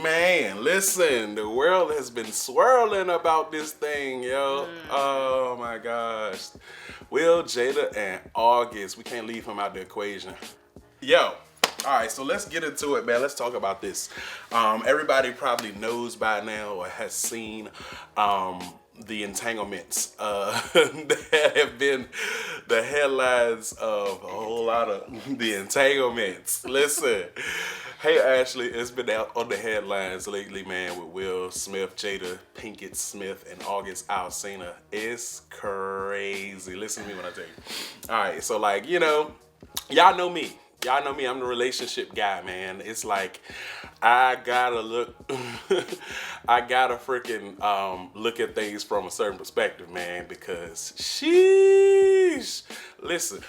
Man, listen, the world has been swirling about this thing, yo. Oh my gosh. Will, Jada, and August. We can't leave him out the equation. Yo. All right, so let's get into it, man. Let's talk about this. Everybody probably knows by now or has seen the entanglements that have been the headlines of a whole lot of the entanglements. Listen, hey Ashley, it's been out on the headlines lately, man, with Will Smith, Jada Pinkett Smith, and August Alsina. It's crazy. Listen to me when I tell you. All right, so like, you know, y'all know me. Y'all know me, I'm the relationship guy, man. It's like, I gotta look, I gotta freaking look at things from a certain perspective, man, because sheesh. Listen,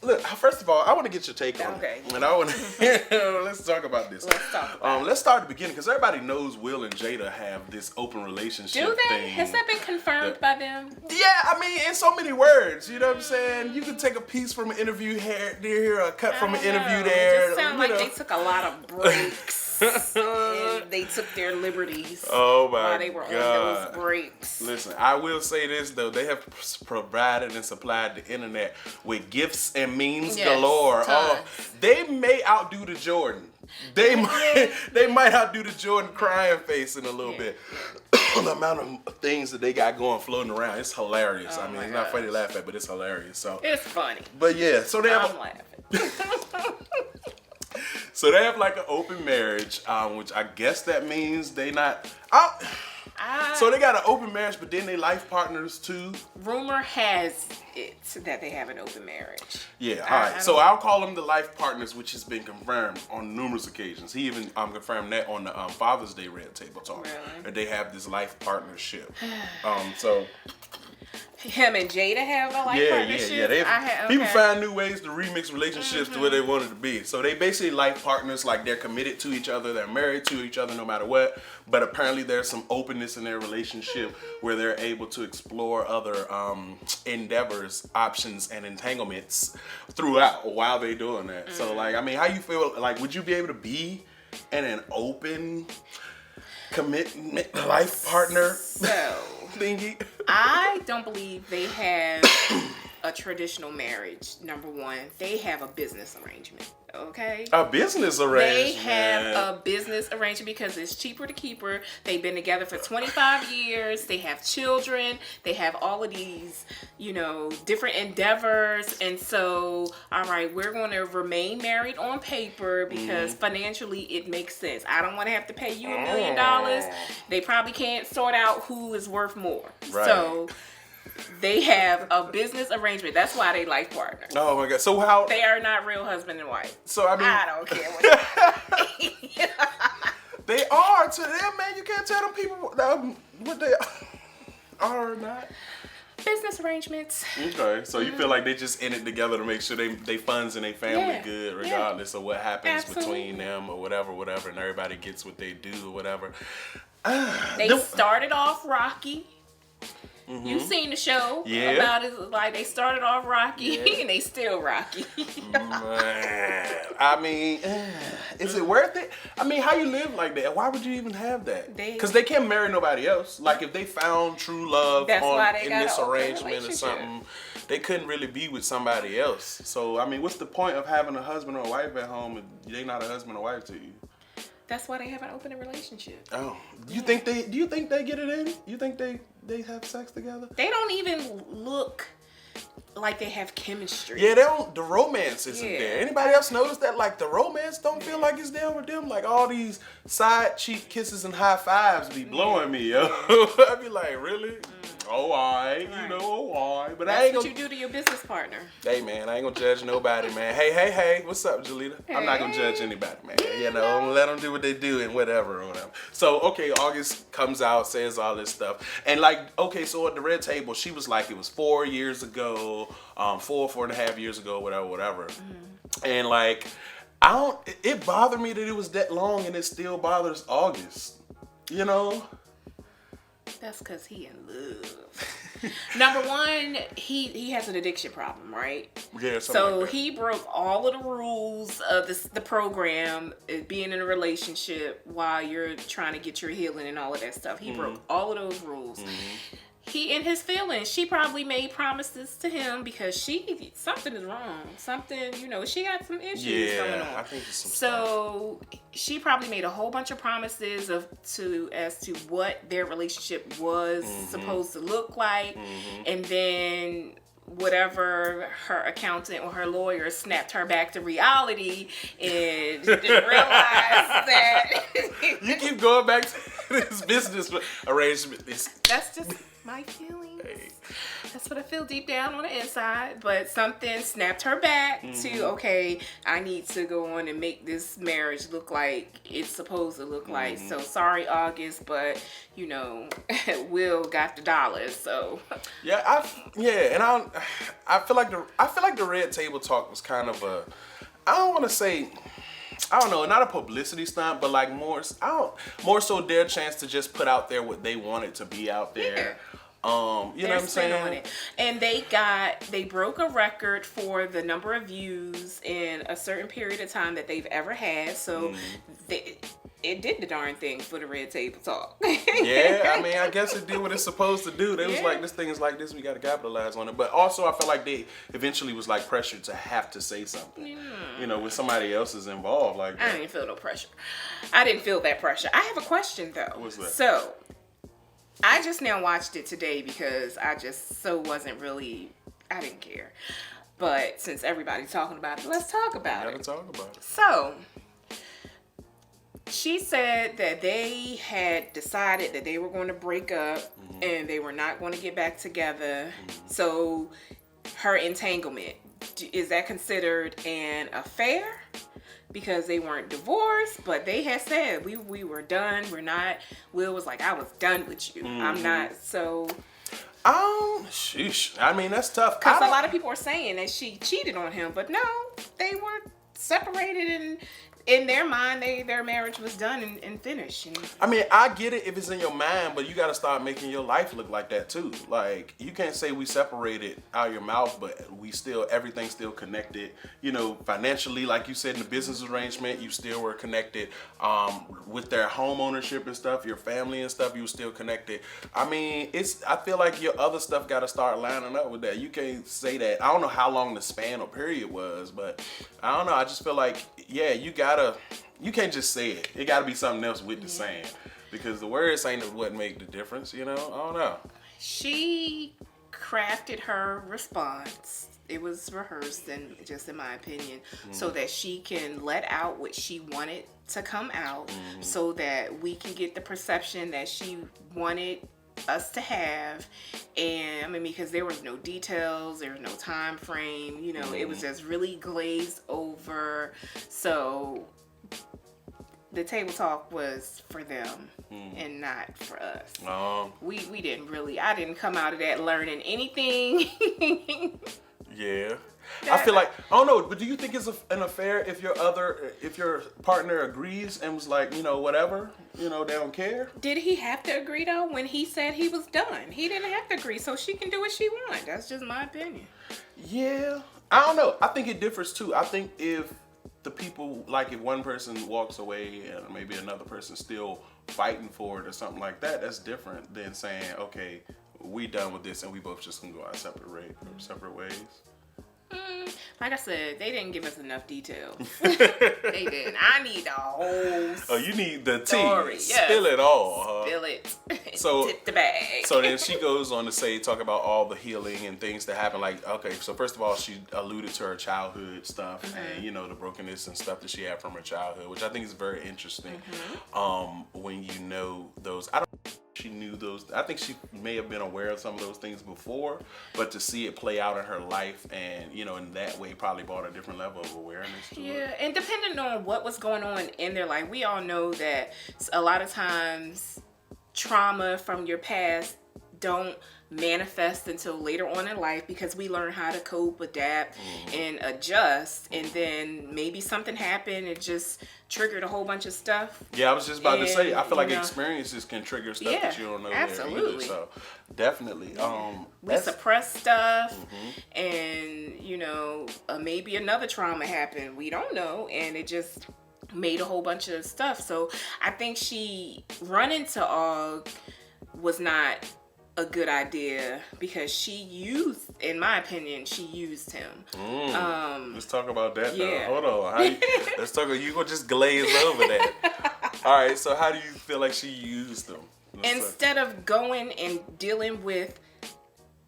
look, first of all, I want to get your take on it. And I want to, let's talk about this. Let's talk about let's start at the beginning, because everybody knows Will and Jada have this open relationship Do they? thing. Has that been confirmed by them? Yeah, I mean, in so many words, you know what I'm saying? You can take a piece from an interview here, a cut from an interview there. It just sounds like they took a lot of breaks. And they took their liberties while they were on those breaks. Listen, I will say this though, they have provided and supplied the internet with gifts and memes galore. Tons. They may outdo the Jordan. They might outdo the Jordan crying face in a little bit. The amount of things that they got going floating around, it's hilarious. I mean, it's not funny to laugh at, but it's hilarious. So it's funny. But yeah, so they have laughing. So they have like an open marriage, which I guess that means they not. So they got an open marriage, but then they life partners too. Rumor has it that they have an open marriage. Yeah, all right. So I'll call them the life partners, which has been confirmed on numerous occasions. He even confirmed that on the Father's Day Red Table Talk. Really? That they have this life partnership. So. Him and Jada have a life partnership? Yeah. People find new ways to remix relationships to where they want it to be. So they basically life partners, like they're committed to each other, they're married to each other no matter what. But apparently there's some openness in their relationship where they're able to explore other endeavors, options, and entanglements throughout while they're doing that. So like, I mean, how you feel? Like, would you be able to be in an open commitment life partner thingy? I don't believe they have a traditional marriage, number one. They have a business arrangement, okay? A business arrangement? They have a business arrangement because it's cheaper to keep her. They've been together for 25 years. They have children. They have all of these, you know, different endeavors. And so, all right, we're going to remain married on paper because financially it makes sense. I don't want to have to pay you $1 million. They probably can't sort out who is worth more. Right. So they have a business arrangement. That's why they life partners. Oh my God! So how they are not real husband and wife. So I mean, I don't care what they are to them, man. You can't tell them people what they are or not. Business arrangements. Okay, so you feel like they just in it together to make sure they funds and they family good, regardless of what happens between them or whatever, and everybody gets what they do or whatever. They started off rocky. You've seen the show about it. Like, they started off rocky and they still rocky. Man, I mean, is it worth it? I mean, how you live like that? Why would you even have that? Because they can't marry nobody else. Like, if they found true love in this arrangement or something, they couldn't really be with somebody else. So, I mean, what's the point of having a husband or a wife at home if they not a husband or wife to you? That's why they have an open relationship. Oh, do you think they get it in? You think they have sex together? They don't even look like they have chemistry. Yeah, they don't. The romance isn't there. Anybody else notice that? Like, the romance don't feel like it's there with them. Like, all these side cheek kisses and high fives be blowing me, yo. I be like, really? Oh, all right. You know, oh, all right. But that's I ain't what you do to your business partner. Hey, man, I ain't gonna judge nobody, man. Hey, what's up, Jalita? I'm not gonna judge anybody, man. You know, let them do what they do and whatever or whatever. So, okay, August comes out, says all this stuff. And like, okay, so at the Red Table, she was like, it was 4 years ago, 4.5 years ago, whatever. And like, it bothered me that it was that long and it still bothers August. You know? That's because he in love. Number one, he has an addiction problem, right? Yeah, So like he broke all of the rules of the program, being in a relationship while you're trying to get your healing and all of that stuff. He broke all of those rules. He in his feelings, she probably made promises to him because something is wrong. Something, she got some issues going on. I think there's some so she probably made a whole bunch of promises as to what their relationship was supposed to look like. And then whatever her accountant or her lawyer snapped her back to reality and didn't realize that you keep going back to this business arrangement. That's just my feelings. Hey. That's what I feel deep down on the inside. But something snapped her back to, okay, I need to go on and make this marriage look like it's supposed to look like. So sorry, August, but Will got the dollars. So I feel like the red table talk was kind of I don't want to say, I don't know, not a publicity stunt, but like more so their chance to just put out there what they wanted to be out there. Yeah. You know what I'm saying? On it. And they broke a record for the number of views in a certain period of time that they've ever had. So it did the darn thing for the red table talk. Yeah, I mean, I guess it did what it's supposed to do. They was like, this thing is like this, we got to capitalize on it. But also, I felt like they eventually was like pressured to have to say something. When somebody else is involved like that. I didn't feel no pressure. I didn't feel that pressure. I have a question though. What's that? So I just now watched it today because I didn't care. But since everybody's talking about it, let's talk about it. Gotta talk about it. So she said that they had decided that they were going to break up and they were not going to get back together. So her entanglement, is that considered an affair? Because they weren't divorced, but they had said we were done. We're not. Will was like, I was done with you. I'm not. So sheesh. I mean, that's tough. Because a lot of people are saying that she cheated on him, but no, they were separated, and in their mind, their marriage was done and finished. And I mean, I get it if it's in your mind, but you got to start making your life look like that too. Like, you can't say we separated out your mouth, but everything's still connected. Financially, like you said, in the business arrangement, you still were connected. With their home ownership and stuff, your family and stuff, you were still connected. I mean, I feel like your other stuff got to start lining up with that. You can't say that. I don't know how long the span or period was, but I don't know. I just feel like, you can't just say it. It got to be something else with the saying, because the words ain't what make the difference. I don't know. She crafted her response. It was rehearsed, and just in my opinion, so that she can let out what she wanted to come out, so that we can get the perception that she wanted us to have. And I mean, because there was no details, there was no time frame, it was just really glazed over. So the table talk was for them and not for us. We didn't really, I didn't come out of that learning anything. Yeah. I feel like, I don't know, but do you think it's an affair if your partner agrees and was like, whatever, they don't care? Did he have to agree though when he said he was done? He didn't have to agree, so she can do what she wants. That's just my opinion. Yeah. I don't know. I think it differs too. I think if the people, like if one person walks away and maybe another person's still fighting for it or something like that, that's different than saying, okay, we done with this and we both just gonna go our separate ways. Like I said, they didn't give us enough details. They didn't. I need the whole Oh, you need the story. tea. Yes. Spill it all. Huh? Spill it. So, tip the bag. So then she goes on to talk about all the healing and things that happen. Like, okay, so first of all, she alluded to her childhood stuff and, the brokenness and stuff that she had from her childhood, which I think is very interesting. When you know those, she knew those. I think she may have been aware of some of those things before, but to see it play out in her life and, in that way probably brought a different level of awareness to it. Yeah, and depending on what was going on in their life, we all know that a lot of times trauma from your past don't manifest until later on in life because we learn how to cope, adapt, and adjust. And then maybe something happened, it just triggered a whole bunch of stuff. Yeah, I was just about to say, I feel like you know, experiences can trigger stuff that you don't know absolutely. there either. So definitely. We suppress stuff, and you know, maybe another trauma happened. We don't know, and it just made a whole bunch of stuff. So I think she running to Og was not a good idea because she used, in my opinion, she used him. Let's talk about that yeah. though. Hold on. Let's talk. You gonna just glaze over that? All right. So how do you feel like she used him? Instead of going and dealing with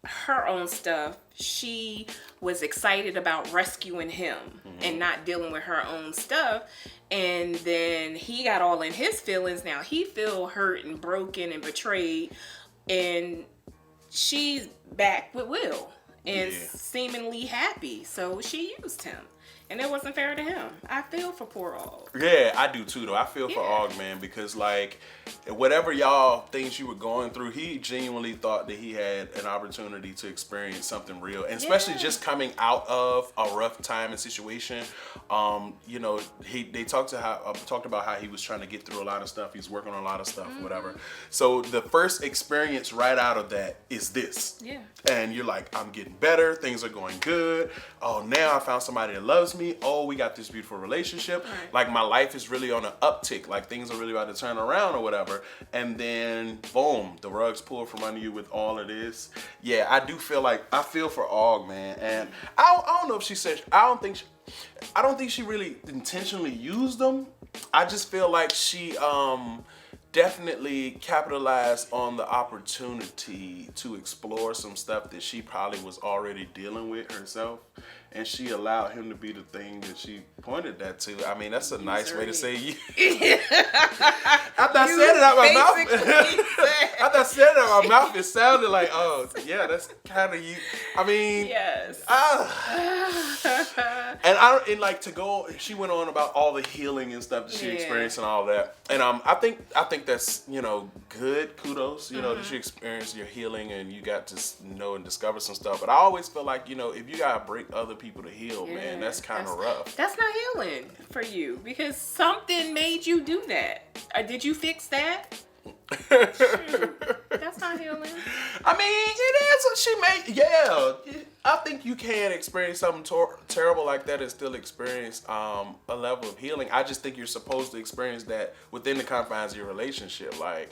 her own stuff, she was excited about rescuing him and not dealing with her own stuff. And then he got all in his feelings. Now he feel hurt and broken and betrayed. And she's back with Will and seemingly happy. So she used him. And it wasn't fair to him. I feel for poor Og. Yeah, I do too, though. I feel for Og, man, because, like, whatever y'all things you were going through, he genuinely thought that he had an opportunity to experience something real. And especially just coming out of a rough time and situation. You know, they talked about how he was trying to get through a lot of stuff. He's working on a lot of stuff, whatever. So the first experience right out of that is this. Yeah. And you're like, I'm getting better. Things are going good. Oh, now I found somebody that loves me. Oh, we got this beautiful relationship. Right. Like, my life is really on an uptick. Like, things are really about to turn around or whatever. And then, boom, the rug's pulled from under you with all of this. Yeah, I do feel like, I feel for Og, man. And I don't know if she said, I don't think she really intentionally used them. I just feel like she definitely capitalized on the opportunity to explore some stuff that she probably was already dealing with herself. And she allowed him to be the thing that she pointed that to. I mean, that's a nice way to say you. After I said it out my mouth, after I said it out my mouth, it sounded like, oh, yeah, that's kind of you. I mean, yes. And like to go, she went on about all the healing and stuff that she experienced and all that. And I think that's, you know, good. Kudos, you know, that you experienced your healing and you got to know and discover some stuff. But I always feel like, you know, if you gotta break other people to heal, man, that's kind of rough. That's not healing for you because something made you do that. Did you fix that? Shoot, that's not healing. I mean, it is what she made. Yeah, I think you can experience something terrible like that and still experience a level of healing. I just think you're supposed to experience that within the confines of your relationship. Like,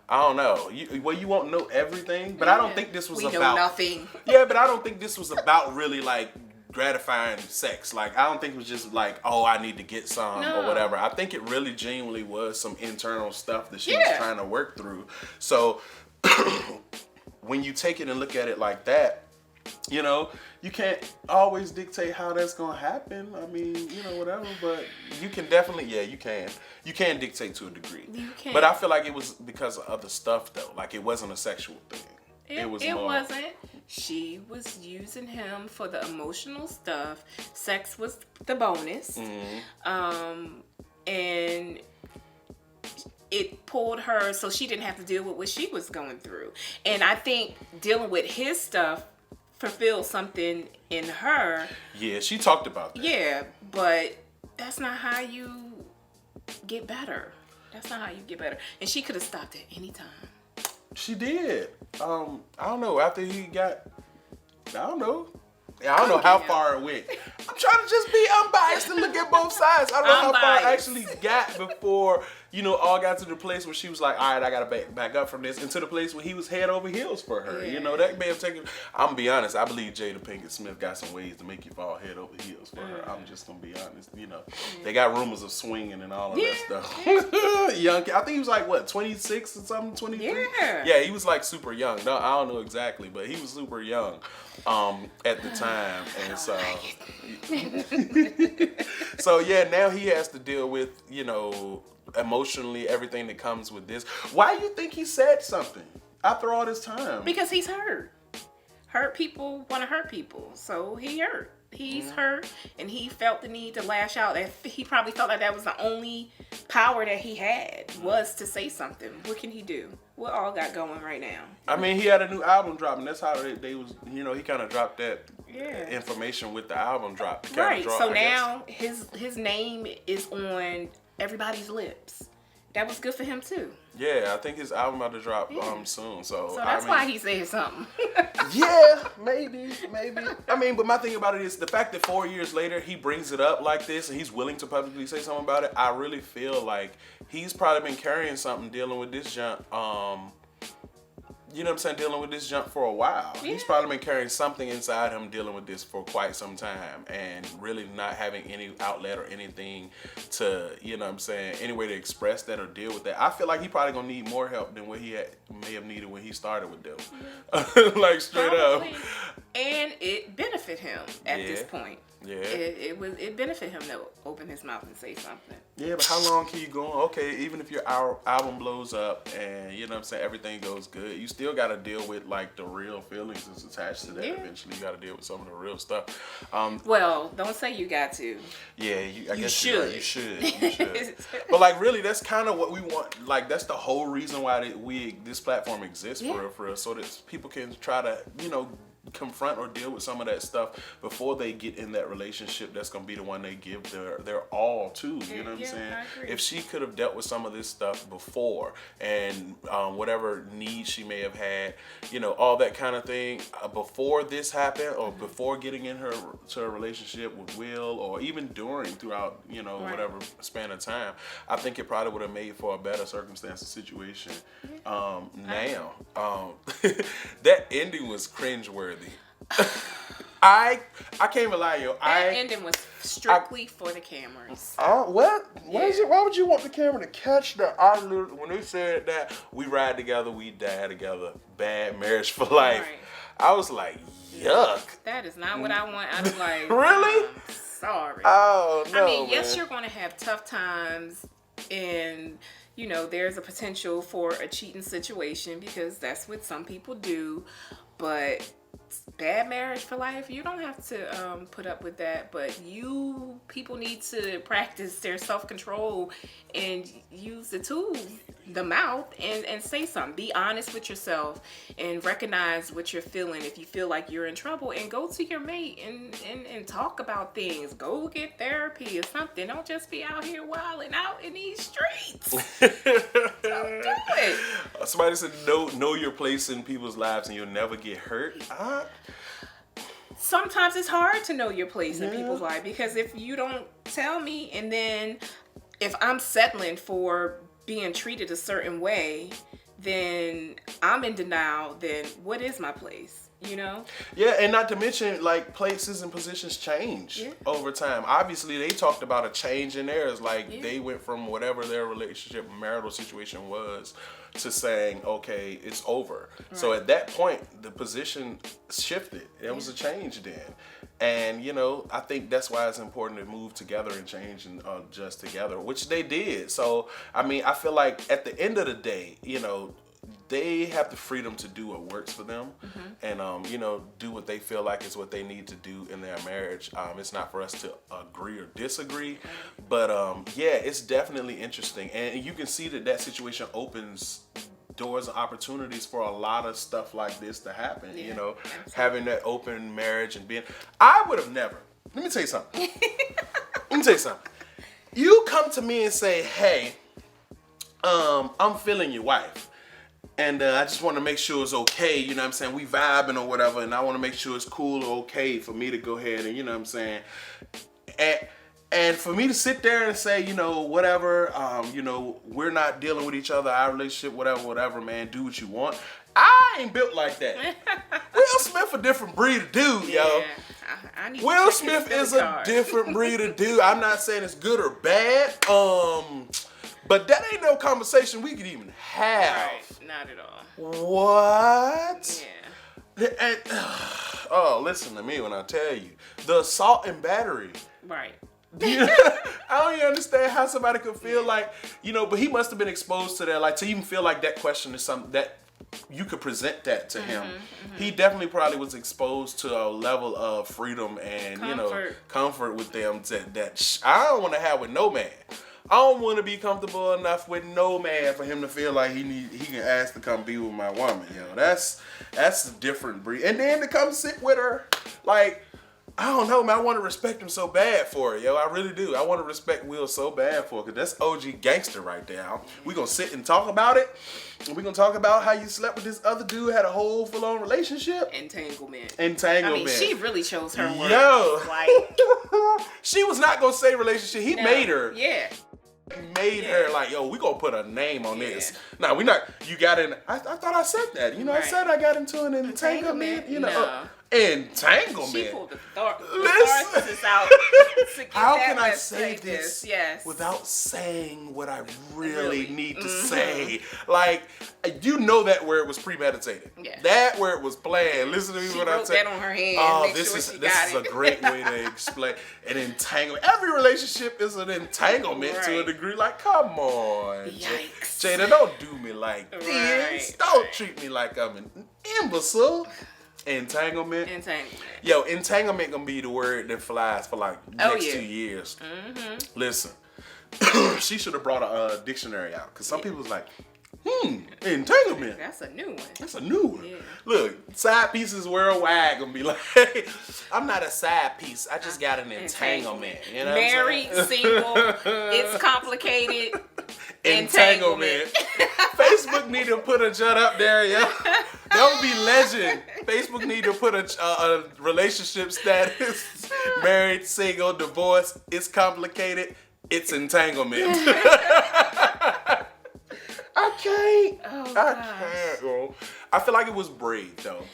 I don't know. You won't know everything, but I don't think this was we about know nothing. Yeah, but I don't think this was about really like gratifying sex. Like, I don't think it was just like, oh, I need to get some or whatever. I think it really genuinely was some internal stuff that she was trying to work through. So when you take it and look at it like that, you know, you can't always dictate how that's gonna happen. I mean, you know, whatever, but you can definitely, you can dictate to a degree. You can. But I feel like it was because of other stuff though. Like, it wasn't a sexual thing. It wasn't. She was using him for the emotional stuff. Sex was the bonus. And it pulled her so she didn't have to deal with what she was going through. And I think dealing with his stuff fulfilled something in her. Yeah, she talked about that. Yeah, but that's not how you get better. That's not how you get better. And she could have stopped at any time. She did. I don't know. After he got, I don't know how far it went. I'm trying to just be unbiased and look at both sides. I don't know how far it actually got before, you know, all got to the place where she was like, all right, I got to back up from this, and to the place where he was head over heels for her. Yeah. You know, that may have taken, I'm going to be honest, I believe Jada Pinkett Smith got some ways to make you fall head over heels for her. I'm just going to be honest. You know, they got rumors of swinging and all of that stuff. Young kid. I think he was like, what, 26 or something, 23? Yeah, he was like super young. No, I don't know exactly, but he was super young at the time. And so, so yeah, now he has to deal with, you know, emotionally everything that comes with this. Why do you think he said something after all this time? Because he's hurt. Hurt people want to hurt people, so he hurt. he's hurt, and he felt the need to lash out. And he probably felt like that was the only power that he had, was to say something. What can he do? What all got going right now? I mean, he had a new album drop, and that's how they was, he kind of dropped that information with the album drop. Right. So now his name is on everybody's lips. That was good for him too. Yeah, I think his album about to drop soon. So that's why he said something. Yeah, maybe. I mean, but my thing about it is the fact that 4 years later he brings it up like this and he's willing to publicly say something about it. I really feel like he's probably been carrying something, dealing with this junk. You know what I'm saying? Dealing with this junk for a while. Yeah. He's probably been carrying something inside him, dealing with this for quite some time, and really not having any outlet or anything to, you know what I'm saying, any way to express that or deal with that. I feel like he probably gonna need more help than what he may have needed when he started with them. Yeah. Like straight probably. Up. And it benefit him at this point. Yeah. It benefit him to open his mouth and say something. Yeah, but how long can you go on? Okay, even if your album blows up and, you know what I'm saying, everything goes good, you still got to deal with, like, the real feelings that's attached to that. Yeah. Eventually, you got to deal with some of the real stuff. Well, don't say you got to. Yeah, I guess should. You're right. You should. But, like, really, that's kind of what we want. Like, that's the whole reason why this platform exists for real, so that people can try to, confront or deal with some of that stuff before they get in that relationship that's going to be the one they give their all to. You know what I'm saying? If she could have dealt with some of this stuff before, and whatever needs she may have had, all that kind of thing before this happened, or before getting to a relationship with Will, or even throughout whatever span of time, I think it probably would have made for a better circumstance and situation. Now that ending was cringeworthy. I can't even lie, yo. That ending was strictly for the cameras. What? Why would you want the camera to catch that? When they said that we ride together, we die together, bad marriage for life. Right. I was like, yuck. That is not what I want. I was like, really? Sorry. Oh no. I mean, yes, you're going to have tough times, and there's a potential for a cheating situation because that's what some people do, but bad marriage for life, you don't have to put up with that, but people need to practice their self-control and use the tools, the mouth, and say something. Be honest with yourself and recognize what you're feeling. If you feel like you're in trouble, and go to your mate and talk about things. Go get therapy or something. Don't just be out here wilding out in these streets. Don't do it. Somebody said know your place in people's lives and you'll never get hurt. Sometimes it's hard to know your place in people's life, because if you don't tell me, and then if I'm settling for being treated a certain way, then I'm in denial. Then what is my place? Yeah, and not to mention, like, places and positions change over time. Obviously, they talked about a change in theirs. Like, they went from whatever their relationship, marital situation was, to saying, okay, it's over. Right. So at that point, the position shifted. It was a change then. And, I think that's why it's important to move together and change and adjust together, which they did. So, I mean, I feel like at the end of the day, they have the freedom to do what works for them, and do what they feel like is what they need to do in their marriage. It's not for us to agree or disagree, but it's definitely interesting, and you can see that situation opens doors and opportunities for a lot of stuff like this to happen. Absolutely. Having that open marriage and being. I would have never. Let me tell you something. You come to me and say, "Hey, I'm feeling your wife. And I just want to make sure it's okay, you know what I'm saying? We vibing or whatever, and I want to make sure it's cool or okay for me to go ahead and, you know what I'm saying? And for me to sit there and say, whatever, we're not dealing with each other, our relationship, whatever, man, do what you want. I ain't built like that. Will Smith a different breed of dude, yo. I need Will Smith is a different breed of dude. I'm not saying it's good or bad. But that ain't no conversation we could even have. Right, not at all. What? Yeah. And, listen to me when I tell you. The assault and battery. Right. I don't even understand how somebody could feel like, but he must have been exposed to that, like, to even feel like that question is something that you could present that to him. He definitely probably was exposed to a level of freedom and comfort with them that I don't want to have with no man. I don't want to be comfortable enough with no man for him to feel like he can ask to come be with my woman. That's a different breed. And then to come sit with her, like, I don't know, man. I want to respect him so bad for it, I really do. I want to respect Will so bad for it, because that's OG gangster right there. We gonna sit and talk about it. And we gonna talk about how you slept with this other dude, had a whole full-on relationship. Entanglement. I mean, she really chose her words. Like, she was not gonna say relationship. He made her. Yeah. Made her like, yo, we gonna put a name on this. Now we not. You got in. I thought I said that. I said I got into an entanglement. Entanglement. She pulled the thesaurus out. How can I say this without saying what I really need to say? Like, that where it was premeditated. Yeah. That where it was planned. Listen to me when I say. She wrote that on her hand. Oh, this is a great way to explain an entanglement. Every relationship is an entanglement to a degree. Like, come on, yikes. Jada, don't do me like this. Don't treat me like I'm an imbecile. Entanglement. Yo, entanglement gonna be the word that flies for like next 2 years. Listen, she should have brought a dictionary out, because some people was like, entanglement. That's a new one. Yeah. Look, side pieces worldwide gonna be like, I'm not a side piece. I just got an entanglement. Married, single, it's complicated. Entanglement. Facebook need to put a jut up there, That would be legend. Facebook need to put a relationship status. Married, single, divorced. It's complicated. It's entanglement. I can't, bro. I feel like it was brave, though.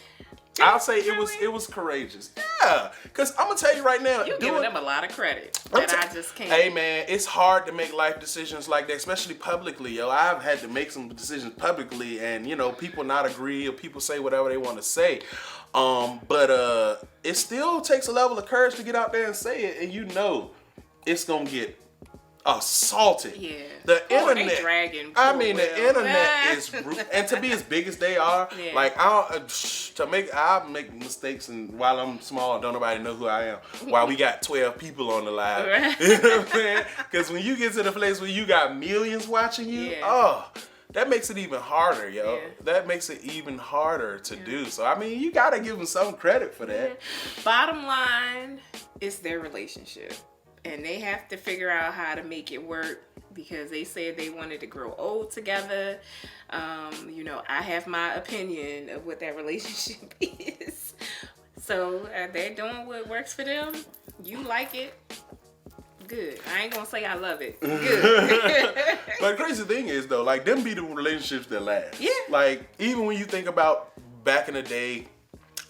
I'll say it was courageous. Yeah, because I'm gonna tell you right now, you're giving them a lot of credit that I just can't. Hey man, it's hard to make life decisions like that, especially publicly, I've had to make some decisions publicly, and people not agree, or people say whatever they want to say. But it still takes a level of courage to get out there and say it, and it's gonna get assaulted. Yeah. The internet. They dragging. The internet is, and to be as big as they are, like I make mistakes, and while I'm small, don't nobody know who I am. While we got 12 people on the live, you know what I'm saying? Because when you get to the place where you got millions watching you, that makes it even harder, Yeah. That makes it even harder to do. So you gotta give them some credit for that. Yeah. Bottom line, it's their relationship. And they have to figure out how to make it work, because they said they wanted to grow old together. I have my opinion of what that relationship is. So they're doing what works for them. You like it. Good. I ain't gonna say I love it. Good. But the crazy thing is, though, like, them be the relationships that last. Yeah. Like, even when you think about back in the day,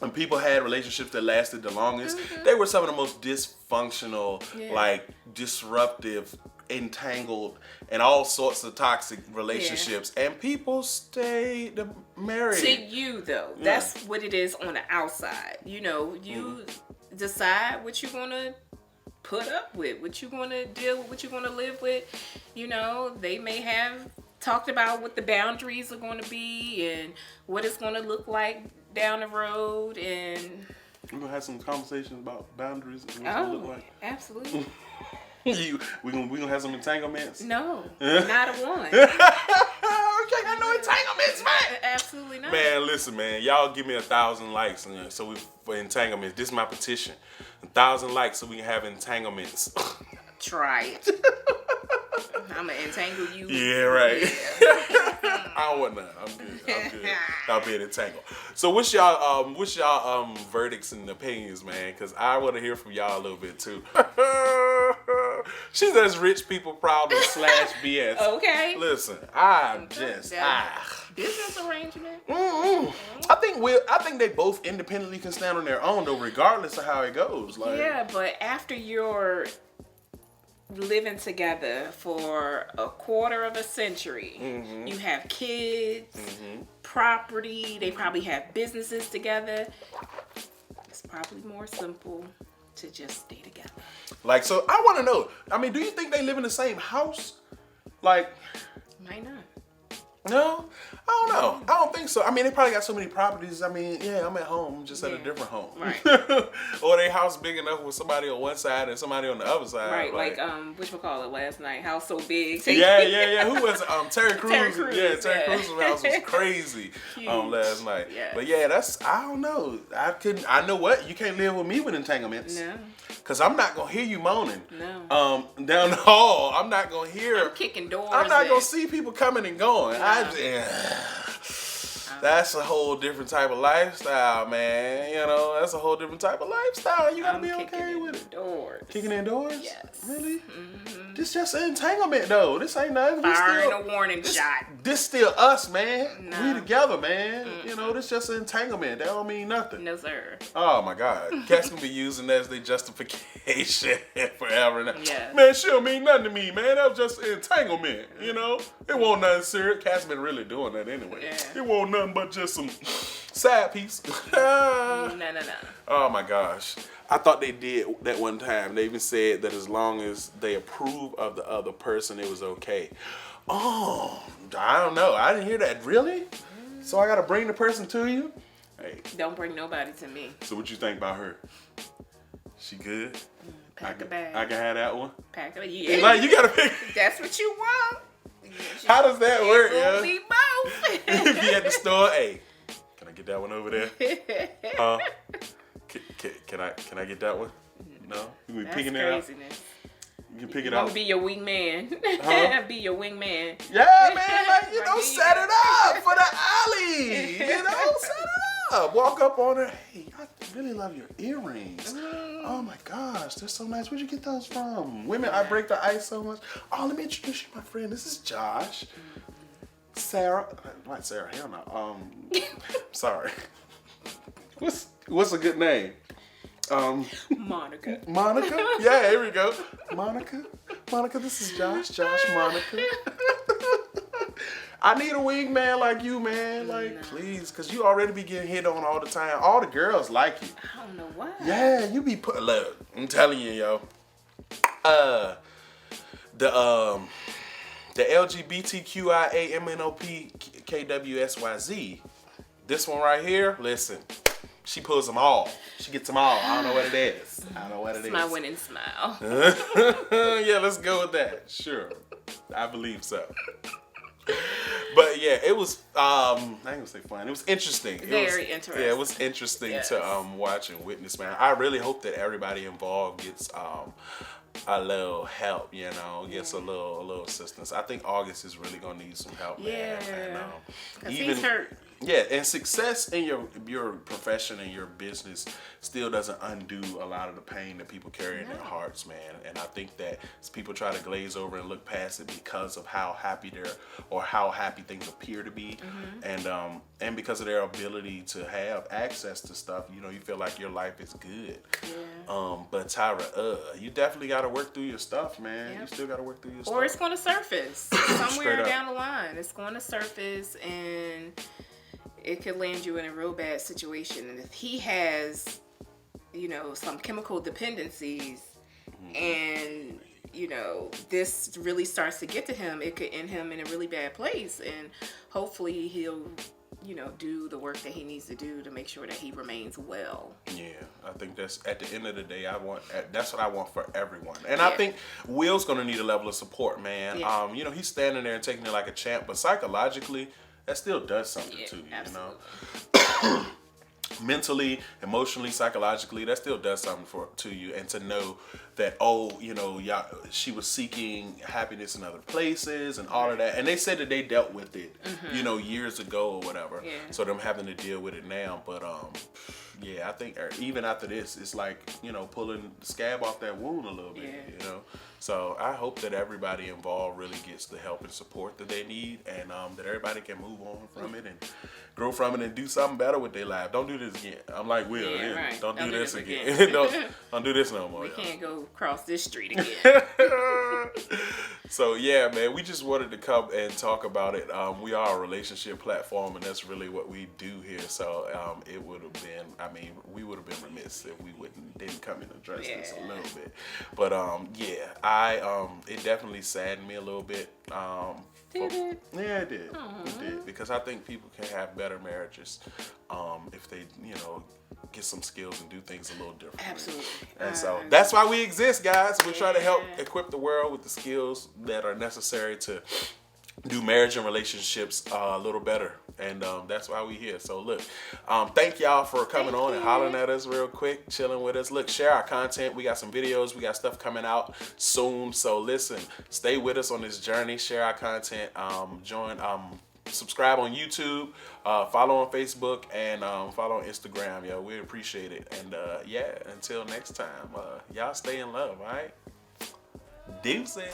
when people had relationships that lasted the longest, they were some of the most dysfunctional, like disruptive, entangled, and all sorts of toxic relationships. And people stayed married. To you, though, that's what it is on the outside. You decide what you're going to put up with, what you're going to deal with, what you're going to live with. They may have talked about what the boundaries are going to be and what it's going to look like down the road, and we're gonna have some conversations about boundaries and what it's gonna look like. Absolutely. we gonna have some entanglements? No, not a one. We can't have no entanglements, man. Absolutely not. Man, listen, man. Y'all give me 1,000 likes, for entanglements. This is my petition. 1,000 likes so we can have entanglements. Try it. I'm gonna entangle you. Yeah, right. Yeah. I don't want none. I'm good. I'll be entangled. So what's y'all verdicts and opinions, man? Because I want to hear from y'all a little bit too. She says rich people problems / BS. Okay. Listen, business arrangement. I think they both independently can stand on their own, though, regardless of how it goes. Like, yeah, but after you're living together for a quarter of a century, you have kids, property, they probably have businesses together. It's probably more simple to just stay together. Like, so I want to know, do you think they live in the same house? Like, might not. No, I don't know. I don't think so. I mean, they probably got so many properties. I mean, yeah, I'm at home, just at a different home. Right. Or their house big enough with somebody on one side and somebody on the other side. Right, like whatchamacallit last night, house so big. Yeah. Who was Terry Crews? Terry Crews, Yeah, Terry Crews' house was crazy last night. Yes. But yeah, I don't know. I know what? You can't live with me with entanglements. No. Cause I'm not gonna hear you moaning. No. Down the hall. I'm not gonna hear. I'm kicking doors. I'm not gonna see people coming and going. No. That's a whole different type of lifestyle, man. You know, that's a whole different type of lifestyle. You gotta be okay with it. Doors. Kicking in doors? Yes. Really? Mm-hmm. This just an entanglement, though. This ain't nothing. Firing a warning shot. This still us, man. No. We together, man. Mm-mm. You know, this just an entanglement. That don't mean nothing. No, sir. Oh, my God. Cats can be using that as their justification forever now. Yes. Man, she don't mean nothing to me, man. That was just an entanglement, you know? It wasn't nothing serious. Cats been really doing that anyway. Yeah. It wasn't nothing but just some side piece. No. Oh, my gosh. I thought they did that one time. They even said that as long as they approve of the other person, it was okay. Oh, I don't know. I didn't hear that. Really? So I got to bring the person to you? Hey. Don't bring nobody to me. So what you think about her? She good? Pack a bag. I can have that one? Pack a bag. Yeah. Like, you got to pick. That's what you want. How does that work, yo? Be both. Be at the store. Hey, can I get that one over there? Can I get that one? No? You be picking it out? You can pick it out. I'm gonna be your wingman. Be your wingman. Yeah, man. Like, set it up for the alley. Set it up. Walk up on her. Hey, I really love your earrings. Oh my gosh, they're so nice. Where'd you get those from? Women, I break the ice so much. Oh, let me introduce you, my friend. This is Josh. Sarah. Not Sarah. Hell no. Sorry. What's a good name? Monica. Monica? Yeah, here we go. Monica, this is Josh. Monica. I need a wingman like you, man. Like, please, because you already be getting hit on all the time. All the girls like you. I don't know why. Yeah, you be look, I'm telling you, yo. The LGBTQIA MNOP KWSYZ. This one right here, listen. She pulls them all. She gets them all. I don't know what it is. It's my winning smile. Yeah, let's go with that. Sure. I believe so. But yeah, it was I ain't gonna say fun. It was interesting. Very interesting. Yeah, it was interesting to watch and witness, man. I really hope that everybody involved gets a little help, gets a little assistance. I think August is really gonna need some help, man. Yeah. And, he's hurt. Yeah, and success in your profession and your business still doesn't undo a lot of the pain that people carry in their hearts, man. And I think that people try to glaze over and look past it because of how happy how happy things appear to be, and because of their ability to have access to stuff, you feel like your life is good. Yeah. But Tyra, you definitely got to work through your stuff, man. Yep. You still got to work through your stuff. Or it's going to surface somewhere down the line. It's going to surface and it could land you in a real bad situation. And if he has, some chemical dependencies and, this really starts to get to him, it could end him in a really bad place. And hopefully he'll, do the work that he needs to do to make sure that he remains well. Yeah, I think that's at the end of the day, that's what I want for everyone. And I think Will's going to need a level of support, man. Yeah. He's standing there and taking it like a champ, but psychologically, that still does something to you, absolutely. Mentally, emotionally, psychologically, that still does something to you. And to know that, she was seeking happiness in other places and all of that. And they said that they dealt with it, years ago or whatever. Yeah. So them having to deal with it now. But, I think even after this, it's like, pulling the scab off that wound a little bit, So I hope that everybody involved really gets the help and support that they need, and that everybody can move on from it and grow from it and do something better with their life. Don't do this again. I'm like Will. Yeah, right. Don't do this again. don't do this no more. We can't go cross this street again. So yeah, man, we just wanted to come and talk about it. We are a relationship platform, and that's really what we do here. So it would have been, we would have been remiss if we didn't come and address this a little bit. But it definitely saddened me a little bit. Did it? Yeah, it did. Oh. It because I think people can have better marriages if they, you know, get some skills and do things a little different. Absolutely. And so that's why we exist, guys. We try to help equip the world with the skills that are necessary to do marriage and relationships a little better. And that's why we here. So look, thank y'all for coming on and hollering at us real quick, chilling with us. Look, share our content. We got some videos. We got stuff coming out soon. So listen, stay with us on this journey. Share our content. Subscribe on YouTube. Follow on Facebook and follow on Instagram. Yo, we appreciate it. And yeah, until next time, y'all stay in love. All right. Deuces.